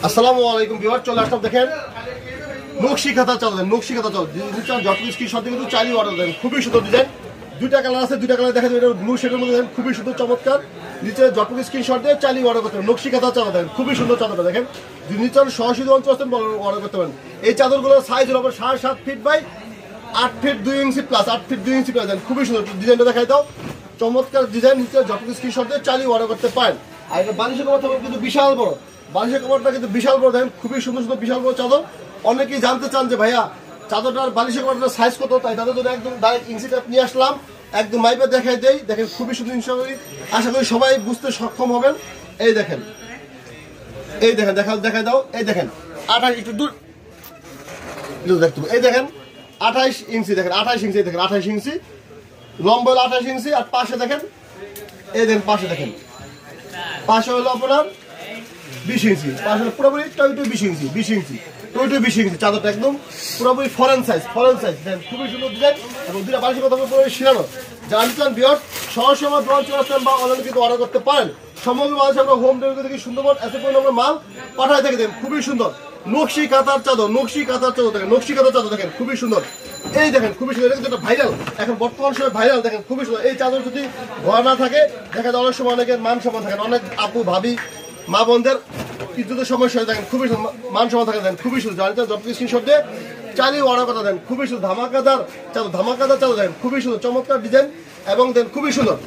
আসসালামু আলাইকুম ভিউয়ার, চলে আসলাম দেখেন নকশি খাতা চাদর। নকশি খাতা চাদর যত স্ক্রিনশট দিয়ে কিন্তু চাইলে অর্ডার দেন। খুবই সুন্দর ডিজাইন, দুইটা কালার আছে, দুইটা কালার দেখা যাবে। ব্লু শেডের মধ্যে দেখেন খুবই সুন্দর চমৎকার। নিচে যতটুকু স্ক্রিনশট দিয়ে চাইলে অর্ডার করতে পারেন। নকশি খাতা চাদর দেখেন, খুবই সুন্দর চাদরটা দেখেন। নিচে সরাসরি অঞ্চল আসতেন অর্ডার করতে পারেন। এই চাদরগুলোর সাইজ হলো 7.5 feet by 8 feet 2 inch plus 8 feet 2 inch plus. খুবই সুন্দর ডিজাইনটা দেখাই দাও, চমৎকার ডিজাইন। নিচে যতটুকু স্ক্রিনশট দিয়ে চাইলে অর্ডার করতে পারেন। আর এটা বালিশের কভারটা কিন্তু বিশাল বড়, বালিশের কভারটা কিন্তু বিশাল বড় দেখেন, খুবই সুন্দর সুন্দর বিশাল বড় চাদর। অনেকেই জানতে চান যে ভাইয়া চাদরটার বালিশের কভারটার সাইজ কত, তাই তাদের জন্য একদম ডাইরেক্ট ইঞ্চিটা নিয়ে আসলাম, একদম মাইপে দেখাই দেই। দেখেন খুবই সুন্দর, আশা করি সবাই বুঝতে সক্ষম হবেন। এই দেখেন, এই দেখেন, দেখাই দাও। এই দেখেন 28, একটু দূর দেখতে, এই দেখেন 28 ইঞ্চি দেখেন, 28 ইঞ্চি দেখেন, 28 ইঞ্চি লম্বা হলো 28 ইঞ্চি। আর পাশে দেখেন, এই দেখেন পাশে দেখেন, পাশে হলো আপনার 20 ইঞ্চি, পাশে পুরোপুরি 20 ইঞ্চি, 20 ইঞ্চি 20 ইঞ্চি চাদরটা একদম পুরোপুরি ফরেন সাইজ দেখেন, খুবই সুন্দর ডিজাইন। এবং দুটা বালিশের কথা পুরোপুরি শিরানো। জানতেন বিয়ার সহজ সময় দোয়াল চলে আসতেন বা অনলাইনে কিন্তু অর্ডার করতে পারেন। সমগ্র বাংলাদেশে আমরা হোম ডেলিভারি থেকে সুন্দরবন এসে পর্যন্ত আমরা মাল পাঠায় থেকে দেন। খুবই সুন্দর নকশি কাতার চাদর, নকশি কাতার চাদর দেখেন, নকশি কাতার চাদর দেখেন, খুবই সুন্দর। এই দেখেন খুবই সুন্দর, এটা কিন্তু ভাইরাল, এখন বর্তমান সময় ভাইরাল দেখেন, খুবই সুন্দর। এই চাদর যদি ঘর না থাকে দেখা যায় অনেক সময় অনেকের মান সম্মান থাকেন, অনেক আপু ভাবি মা বোনদের ইজ্জতের সমস্যা হয়ে থাকেন, খুবই সুন্দর মান সম্মান থাকে দেন, খুবই সুন্দর। জানেন যত স্ক্রিনশট দিয়ে চালিয়ে অর্ডার কথা দেন, খুবই সুন্দর। ধামাকাদার চাদর, ধামাকাদার চাদর দেন, খুবই সুন্দর চমৎকার ডিজাইন এবং দেন খুবই সুন্দর,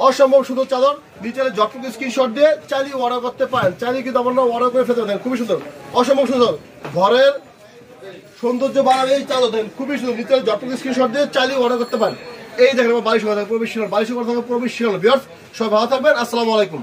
অসম্ভব সুন্দর চাদর। নিচে যতটুকু স্ক্রিনশট দিয়ে চালিয়ে অর্ডার করতে পারেন, চালিয়ে কিন্তু আমরা অর্ডার করে ফেলতে পারেন। খুবই সুন্দর, অসম্ভব সুন্দর, ঘরের সৌন্দর্য বাড়াবে এই চাদর দেন, খুবই সুন্দর। নিচে যতটুকু স্ক্রিনশট দিয়ে চালিয়ে অর্ডার করতে পারেন। এই দেখেন আমার বালিশ কথা প্রবেশ, বালিশ কথা প্রবেশ। সবাই ভালো থাকবেন, আসসালামু আলাইকুম।